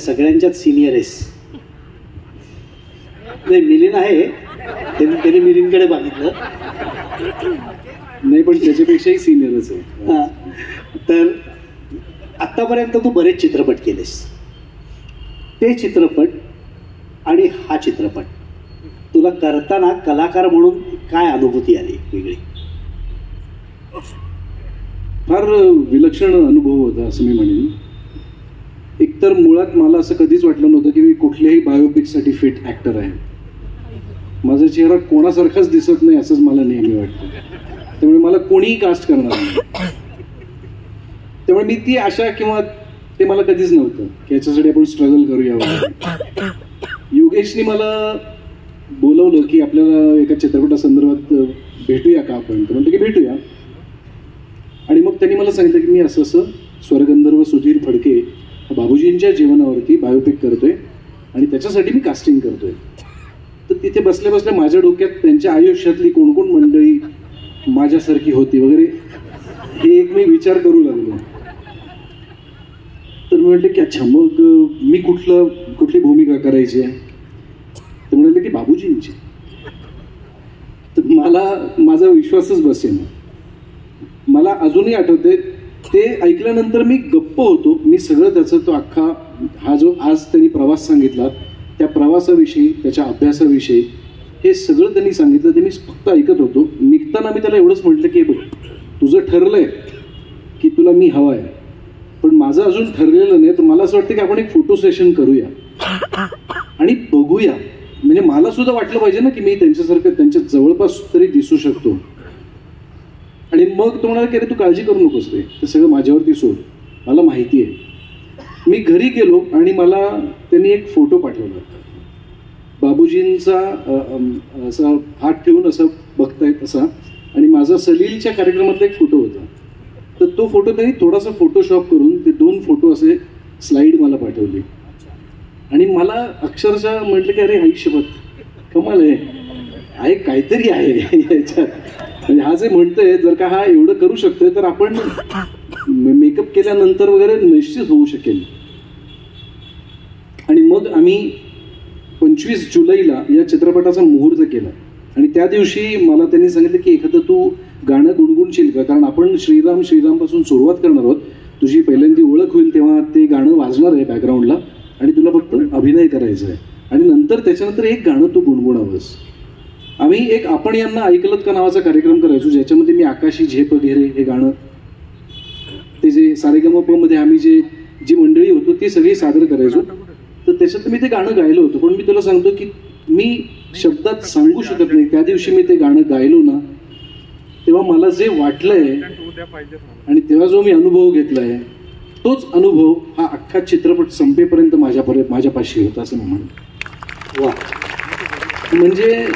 सगळ्यांच्यात senior आहेस. नाही, मिलिंद आहे, त्याने मिलिंदकडे बघितलं. नाही, पण त्याच्यापेक्षाही सिनियरच आहे. हां, तर आत्तापर्यंत तू बरेच चित्रपट केलेस. ते चित्रपट आणि हा चित्रपट तुला करताना कलाकार म्हणून काय अनुभूती आली वेगळी? फार विलक्षण अनुभव होता असं मी म्हणेन. एकतर मुळात मला असं कधीच वाटलं नव्हतं की मी कुठल्याही बायोपिकसाठी फिट ॲक्टर आहे. माझा चेहरा कोणासारखाच दिसत नाही असंच मला नेहमी वाटतं. त्यामुळे मला कोणीही कास्ट करणार नाही. त्यामुळे मी ती आशा किंवा ते मला कधीच नव्हतं की याच्यासाठी आपण स्ट्रगल करूया वगैरे. योगेशने मला बोलवलं की आपल्याला एका चित्रपटासंदर्भात भेटूया का आपण, तर म्हटलं की भेटूया. आणि मग त्यांनी मला सांगितलं की मी असं स्वर्गंधर्व सुधीर फडके बाबूजींच्या जीवनावरती बायोपिक करतोय आणि त्याच्यासाठी मी कास्टिंग करतोय. तर तिथे बसल्या बसल्या माझ्या डोक्यात त्यांच्या आयुष्यातली कोण कोण मंडळी माझ्यासारखी होती वगैरे हे एक मी विचार करू लागलो. तर मी म्हटलं की अच्छा, मग मी कुठली भूमिका करायची आहे? तर म्हणाले की बाबूजींची. तर मला माझा विश्वासच बसेना. मला अजूनही आठवते ते ऐकल्यानंतर मी गप्प होतो. मी सगळं त्याचं तो अख्खा हा जो आज त्यांनी प्रवास सांगितला त्या प्रवासाविषयी, त्याच्या अभ्यासाविषयी हे सगळं त्यांनी सांगितलं ते मी फक्त ऐकत होतो. निघताना मी त्याला एवढंच म्हटलं की बघ, तुझं ठरलंय की तुला मी हवा आहे, पण माझं अजून ठरलेलं नाही. तर मला असं वाटतं की आपण एक फोटो सेशन करूया आणि बघूया. म्हणजे मला सुद्धा वाटलं पाहिजे ना की मी त्यांच्यासारखं त्यांच्या जवळपास तरी दिसू शकतो. आणि मग तो म्हणाला की अरे तू काळजी करू नकोस रे, ते सगळं माझ्यावरती सोड, मला माहिती आहे. मी घरी गेलो आणि मला त्यांनी एक फोटो पाठवला. बाबूजींचा असा हात ठेवून असं बघतायत असा, आणि माझा सलीलच्या कार्यक्रमातला एक फोटो होता. तर तो फोटो त्यांनी थोडासा फोटोशॉप करून ते 2 फोटो असे स्लाईड मला पाठवले. आणि मला अक्षरशः म्हटलं की अरे आयुष्यभर कमाल आहे, काहीतरी आहे याच्यात. म्हणजे हा जे म्हणतोय, जर का हा एवढं करू शकतोय तर आपण मेकअप केल्यानंतर वगैरे निश्चित होऊ शकेल. आणि मग आम्ही 25 जुलैला या चित्रपटाचा मुहूर्त केला. आणि त्या दिवशी मला त्यांनी सांगितलं की एखादं तू गाणं गुणगुणशील का, कारण आपण श्रीराम पासून सुरुवात करणार आहोत. तुझी पहिल्यांदी ओळख होईल तेव्हा ते गाणं वाजणार आहे बॅकग्राऊंडला आणि तुला फक्त अभिनय करायचा आहे. आणि नंतर त्याच्यानंतर एक गाणं तू गुणगुणावंस. आम्ही एक आपण यांना ऐकलत का नावाचा कार्यक्रम करायचो, ज्याच्यामध्ये मी आकाशी झेप घेरे हे गाणं, ते जे सारेगमप मध्ये आम्ही जी मंडळी होतो ती सगळी सादर करायचो. तर त्याच्यात मी ते गाणं गायलं होतं. पण मी तुला सांगतो की मी शब्दात सांगू शकत नाही. त्या दिवशी मी ते गाणं गायलो ना, तेव्हा मला जे वाटलंय आणि तेव्हा जो मी अनुभव घेतलाय, तोच अनुभव हा अख्खा चित्रपट संपेपर्यंत माझ्यापाशी होता असं मी म्हणतो. वा, म्हणजे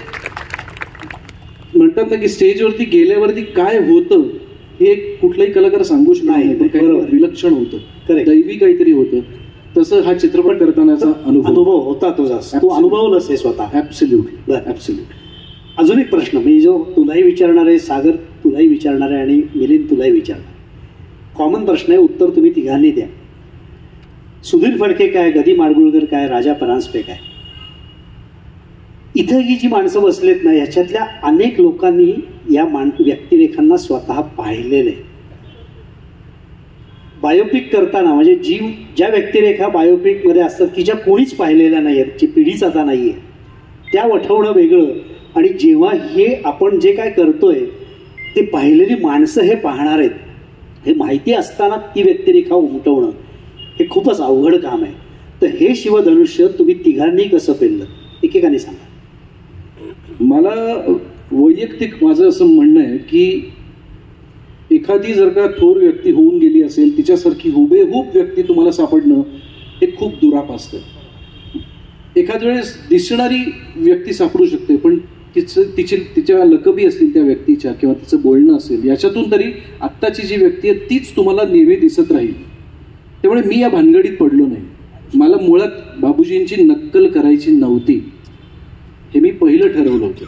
म्हणतात ना की स्टेजवरती गेल्यावरती काय होतं हे कुठलाही कलाकार सांगू शकत नाही. विलक्षण होतं, दैवी काहीतरी होतं. तसं हा चित्रपट करतानाचा अनुभव होता तुझा, तू अनुभवलंस हे स्वतः. Absolutely, absolutely. अजून एक प्रश्न मी जो तुलाही विचारणार आहे, सागर तुलाही विचारणार आहे आणि मिलिंद तुलाही विचारणार. कॉमन प्रश्न आहे, उत्तर तुम्ही तिघांनी द्या. सुधीर फडके काय, गदी माडगुळकर काय, राजा परांजपे काय? इथं ही जी माणसं बसलेत ना, ह्याच्यातल्या अनेक लोकांनी या व्यक्तिरेखांना स्वतः पाहिलेलं आहे. बायोपिक करताना म्हणजे ज्या व्यक्तिरेखा बायोपिकमध्ये असतात की ज्या कोणीच पाहिलेल्या नाही आहेत, जी पिढीच आता नाही आहे, त्या वठवणं वेगळं. आणि जेव्हा हे आपण जे काय करतोय ते पाहिलेली माणसं हे पाहणार आहेत, हे माहिती असताना ती व्यक्तिरेखा उमटवणं हे खूपच अवघड काम आहे. तर हे शिवधनुष्य तुम्ही तिघांनी कसं पेललं, एकेकाने सांगा. मला वैयक्तिक माझं असं म्हणणं आहे की एखादी जर का थोर व्यक्ती होऊन गेली असेल, तिच्यासारखी हुबेहूब व्यक्ती तुम्हाला सापडणं हे खूप दुराप असतं. एखाद्या वेळेस दिसणारी व्यक्ती सापडू शकते, पण तिच्या लकबी असतील त्या व्यक्तीच्या किंवा तिचं बोलणं असेल, याच्यातून तरी आत्ताची जी व्यक्ती आहे तीच तुम्हाला नेहमी दिसत राहील. त्यामुळे मी या भानगडीत पडलो नाही. मला मुळात बाबूजींची नक्कल करायची नव्हती, हे मी पहिलं ठरवलं होतं.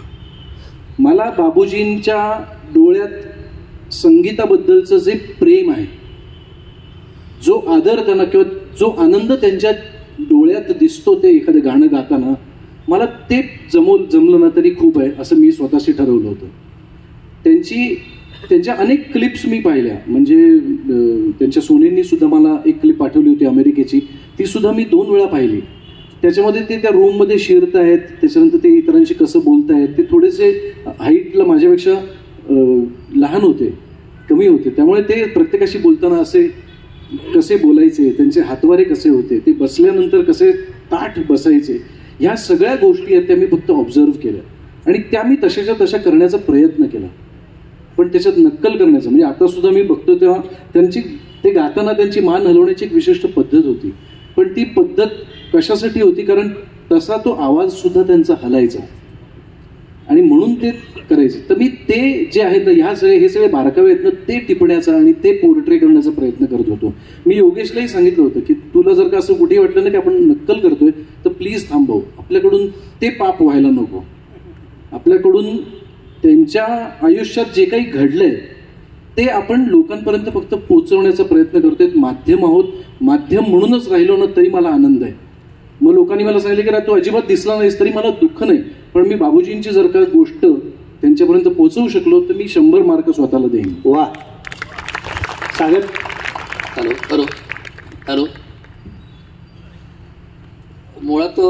मला बाबूजींच्या डोळ्यात संगीताबद्दलचं जे प्रेम आहे, जो आदर त्यांना किंवा जो आनंद त्यांच्या डोळ्यात दिसतो ते एखादं गाणं गाताना, मला ते जमलं ना तरी खूप आहे असं मी स्वतःशी ठरवलं होतं. त्यांच्या अनेक क्लिप्स मी पाहिल्या, म्हणजे त्यांच्या सोनींनी सुद्धा मला एक क्लिप पाठवली होती अमेरिकेची, ती सुद्धा मी 2 वेळा पाहिली. त्याच्यामध्ये ते त्या रूममध्ये शिरत आहेत, त्याच्यानंतर ते इतरांशी कसं बोलतायत, ते थोडेसे हाईटला माझ्यापेक्षा लहान होते, कमी होते, त्यामुळे ते प्रत्येकाशी बोलताना असे कसे बोलायचे, त्यांचे हातवारे कसे होते, ते बसल्यानंतर कसे ताठ बसायचे, ह्या सगळ्या गोष्टी आहेत त्या मी फक्त ऑब्झर्व केल्या आणि त्या मी तशाच्या तशा करण्याचा प्रयत्न केला. पण त्याच्यात नक्कल करण्याचं, म्हणजे आता सुद्धा मी बघतो तेव्हा ते गाताना त्यांची मान हलवण्याची एक विशिष्ट पद्धत होती, पण ती पद्धत कशासाठी होती, कारण तसा तो आवाज सुद्धा त्यांचा हलायचा आणि म्हणून ते करायचे. तर मी ते जे आहेत ना, हे सगळे बारकावे आहेत ना, ते टिपण्याचा आणि ते पोर्ट्रे करण्याचा प्रयत्न करत होतो. मी योगेशलाही सांगितलं होतं की तुला जर का असं कुठे वाटलं ना की आपण नक्कल करतोय तर प्लीज थांबव, आपल्याकडून ते पाप व्हायला नको. आपल्याकडून त्यांच्या आयुष्यात जे काही घडलंय ते आपण लोकांपर्यंत फक्त पोहोचवण्याचा प्रयत्न करतोय, माध्यम आहोत, माध्यम म्हणूनच राहिलो ना तरी मला आनंद आहे. मग लोकांनी मला सांगितलं की तू अजिबात दिसला नाहीस तरी मला दुःख नाही, पण मी बाबूजींची जर का गोष्ट त्यांच्यापर्यंत पोहोचवू शकलो तर मी 100 मार्क स्वतःला देईन. वा. सागर. Hello hello hello. मुळात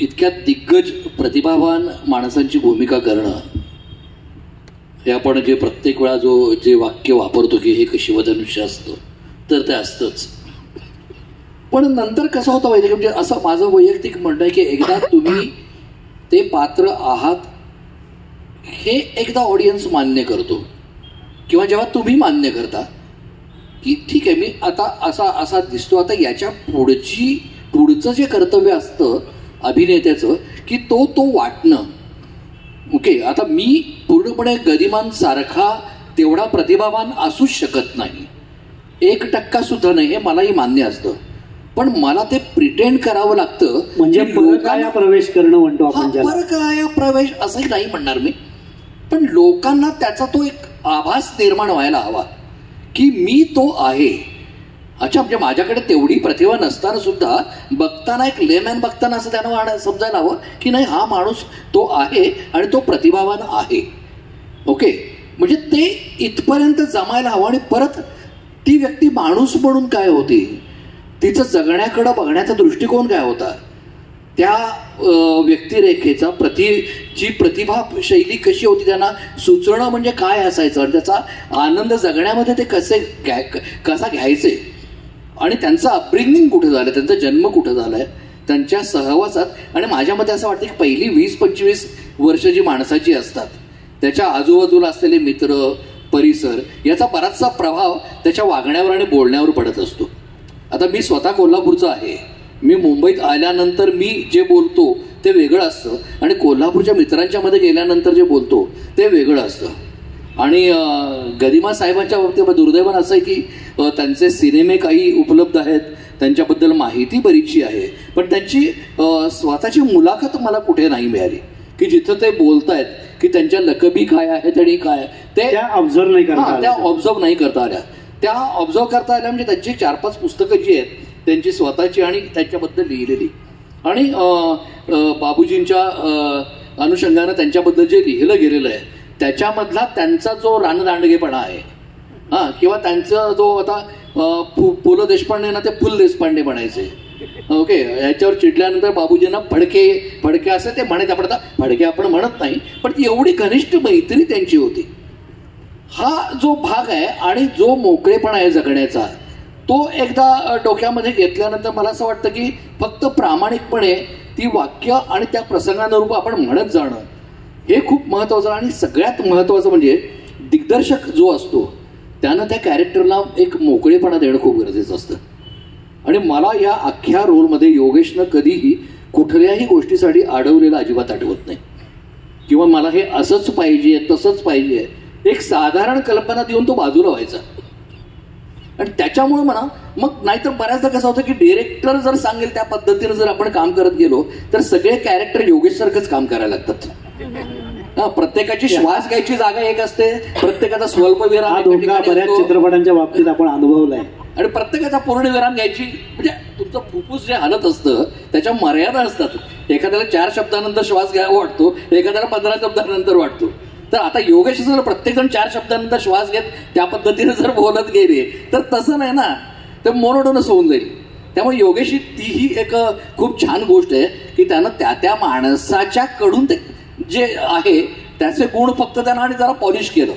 इतक्या दिग्गज प्रतिभावान माणसांची भूमिका करणं हे आपण जे प्रत्येक वेळा जे वाक्य वापरतो की हे शिवधनुष्य असतं तर ते असतंच. पण नंतर कसं होतं माहिती, म्हणजे असं माझं वैयक्तिक म्हणणं आहे की एकदा तुम्ही ते पात्र आहात हे एकदा ऑडियन्स मान्य करतो, किंवा जेव्हा तुम्ही मान्य करता की ठीक आहे मी आता असा दिसतो, आता याच्या पुढचं जे कर्तव्य असतं अभिनेत्याचं की तो वाटणं. ओके, आता मी पूर्णपणे गदिमान सारखा तेवढा प्रतिभावान असूच शकत नाही, 1% सुद्धा नाही, हे मलाही मान्य असतं, पण मला ते प्रिटेंड करावं लागतं. म्हणजे परकाया प्रवेश करणं म्हणतो आपण ज्याला. परकाया प्रवेश असंही नाही म्हणणार मी, पण लोकांना त्याचा तो एक आभास निर्माण व्हायला हवा की मी तो आहे. अच्छा, म्हणजे माझ्याकडे तेवढी प्रतिभा नसताना सुद्धा बघताना एक लेमॅन बघताना असं त्यांना समजायला हवं की नाही हा माणूस तो आहे आणि तो प्रतिभावान आहे. ओके, म्हणजे ते इथपर्यंत जमायला हवं. आणि परत ती व्यक्ती माणूस म्हणून काय होती, तिचं जगण्याकडं बघण्याचा दृष्टिकोन काय होता, त्या व्यक्तिरेखेचा जी प्रतिभा शैली कशी होती, त्यांना सुचणं म्हणजे काय असायचं आणि त्याचा आनंद जगण्यामध्ये ते कसा घ्यायचे, आणि त्यांचं अपब्रिंगिंग कुठं झालं, त्यांचा जन्म कुठं झालाय, त्यांच्या सहवासात. आणि माझ्या मते असं वाटतं की पहिली 20-25 वर्ष जी माणसाची असतात त्याच्या आजूबाजूला असलेले मित्र, परिसर याचा बराचसा प्रभाव त्याच्या वागण्यावर आणि बोलण्यावर पडत असतो. आता मी स्वतः कोल्हापूरचा आहे, मी मुंबईत आल्यानंतर मी जे बोलतो ते वेगळं असतं आणि कोल्हापूरच्या मित्रांच्या मध्ये गेल्यानंतर जे बोलतो ते वेगळं असतं. आणि गदिमा साहेबांच्या बाबतीत दुर्दैवानं असं आहे की त्यांचे सिनेमे काही उपलब्ध आहेत, त्यांच्याबद्दल माहिती बरीचशी आहे, पण त्यांची स्वतःची मुलाखत मला कुठे नाही मिळाली की जिथं ते बोलतायत की त्यांच्या लकबी काय आहेत आणि काय ते ऑब्झर्व नाही करता, त्या ऑब्झर्व नाही करता आल्या. त्या ऑब्झर्व करता आल्या म्हणजे त्यांची 4-5 पुस्तकं जी आहेत त्यांची स्वतःची आणि त्यांच्याबद्दल लिहिलेली, आणि बाबूजींच्या अनुषंगानं त्यांच्याबद्दल जे लिहिलं गेलेलं आहे त्याच्यामधला त्यांचा जो रानदांडगेपणा आहे, किंवा त्यांचा जो आता पु ल देशपांडे ना ते फुल देशपांडे म्हणायचे. ओके, ह्याच्यावर चिडल्यानंतर बाबूजींना फडके असं ते म्हणायचे. आपण आता फडके आपण म्हणत नाही, पण एवढी घनिष्ठ मैत्री त्यांची होती. हा जो भाग आहे आणि जो मोकळेपणा आहे जगण्याचा तो एकदा डोक्यामध्ये घेतल्यानंतर मला असं वाटतं की फक्त प्रामाणिकपणे ती वाक्य आणि त्या प्रसंगानुरूप आपण म्हणत जाणं हे खूप महत्त्वाचं. आणि सगळ्यात महत्त्वाचं म्हणजे दिग्दर्शक जो असतो त्यानं त्या कॅरेक्टरला एक मोकळेपणा देणं खूप गरजेचं असतं. आणि मला या अख्ख्या रोलमध्ये योगेशनं कधीही कुठल्याही गोष्टीसाठी अडवलेलं अजिबात आठवत नाही, किंवा मला हे असंच पाहिजे तसंच पाहिजे, एक साधारण कल्पना देऊन तो बाजूला व्हायचा. आणि त्याच्यामुळे म्हणा मग नाहीतर बऱ्याचदा कसं होतं की डिरेक्टर जर सांगेल त्या पद्धतीनं जर आपण काम करत गेलो तर सगळे कॅरेक्टर योगेशसारखंच काम करायला लागतात. प्रत्येकाची श्वास घ्यायची जागा एक असते, प्रत्येकाचा स्वल्पविराम बऱ्याच चित्रपटांच्या बाबतीत आपण अनुभवलाय. आणि प्रत्येकाचा पूर्णविराम घ्यायची, म्हणजे तुमचं फुफ्फुस जे हलत असतं त्याच्या मर्यादा असतात. एखाद्याला 4 शब्दानंतर श्वास घ्यावा वाटतो, एखाद्याला 15 शब्दानंतर वाटतो. तर आता योगेश जर प्रत्येकजण 4 शब्दानंतर श्वास घेत त्या पद्धतीने जर बोलत गेले तर तसं नाही ना, तर मोनोटोनस होऊन जाईल. त्यामुळे योगेशची तीही एक खूप छान गोष्ट आहे की त्यानं त्या माणसाच्या कडून ते जे आहे त्याचे गुण फक्त त्यानं आणि जरा पॉलिश केलं.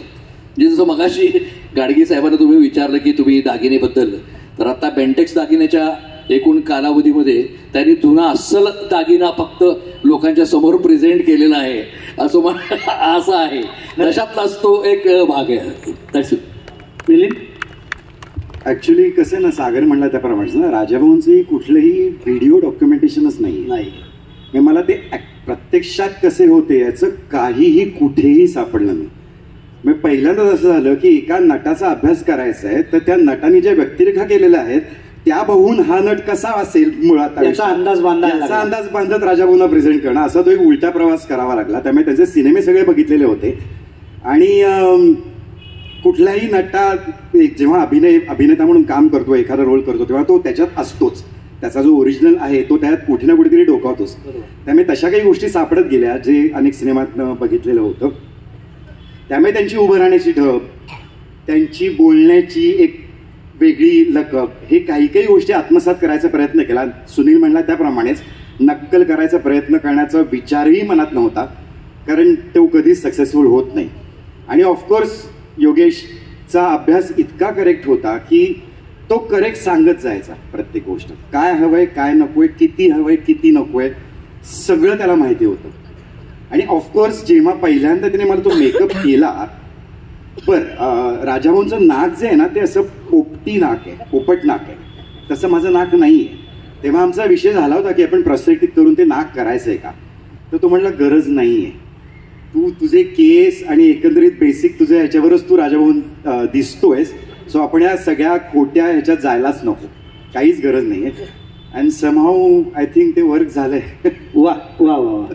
जसं मगाशी गाडगे साहेबांना तुम्ही विचारलं की तुम्ही दागिनेबद्दल, तर आता बेंटेक्स दागिन्याच्या एकूण कालावधीमध्ये त्यांनी जुना अस्सल दागिना फक्त लोकांच्या समोर प्रेझेंट केलेला आहे असं आहे. तशातलाच तो एक भाग आहे. मिलिंद, ऍक्च्युली कसं आहे ना, सागर म्हणला त्याप्रमाणेच ना, राजाभाऊंचं कुठलंही व्हिडिओ डॉक्युमेंटेशनच नाही. मला ते प्रत्यक्षात कसे होते याचं काहीही कुठेही सापडलं नाही. मग पहिल्यांदाच असं झालं की एका नटाचा अभ्यास करायचा आहे, तर त्या नटाने ज्या व्यक्तिरेखा केलेल्या आहेत त्या बघून हा नट कसा असेल मुळात याचा अंदाज बांधत राजाभाऊंना प्रेझेंट करणं, असा तो एक उलटा प्रवास करावा लागला. त्यामुळे त्याचे सिनेमे सगळे बघितलेले होते. आणि कुठलाही नटा जेव्हा अभिनेता म्हणून काम करतो, एखादा रोल करतो, तेव्हा तो त्याच्यात असतोच. त्याचा जो ओरिजिनल आहे तो त्यात कुठे ना कुठेतरी डोकावतोच. त्यामुळे तशा काही गोष्टी सापडत गेल्या जे अनेक सिनेमात बघितलेलं होतं. त्यामुळे त्यांची उभं राहण्याची ढब, त्यांची बोलण्याची एक वेगळी लकब, हे काही काही गोष्टी आत्मसात करायचा प्रयत्न केला. सुनील म्हणला त्याप्रमाणेच नक्कल करायचा प्रयत्न करण्याचा विचारही मनात नव्हता, कारण तो कधीच सक्सेसफुल होत नाही. आणि ऑफकोर्स योगेशचा अभ्यास इतका करेक्ट होता की तो करेक्ट सांगत जायचा. प्रत्येक गोष्ट काय हवंय, काय नकोय, किती हवंय, किती नकोय, सगळं त्याला माहिती होतं. आणि ऑफकोर्स जेव्हा पहिल्यांदा त्याने मला तो मेकअप केला, राजाभाऊंचं नाक जे आहे ना ते असं पोपटी नाक आहे, पोपट नाक आहे, तसं माझं नाक नाही आहे. तेव्हा आमचा विषय झाला होता की आपण प्रॉस्थेटिक करून ते नाक करायचं आहे का, तर तो म्हटला गरज नाही आहे, तू तुझे केस आणि एकंदरीत बेसिक तुझ्या ह्याच्यावरच तू राजाभाऊ दिसतोयस, सो आपण या सगळ्या खोट्या ह्याच्यात जायलाच नको, काहीच गरज नाही आहे. अँड समहाऊ आय थिंक ते वर्क झालंय. वा वा वा वा.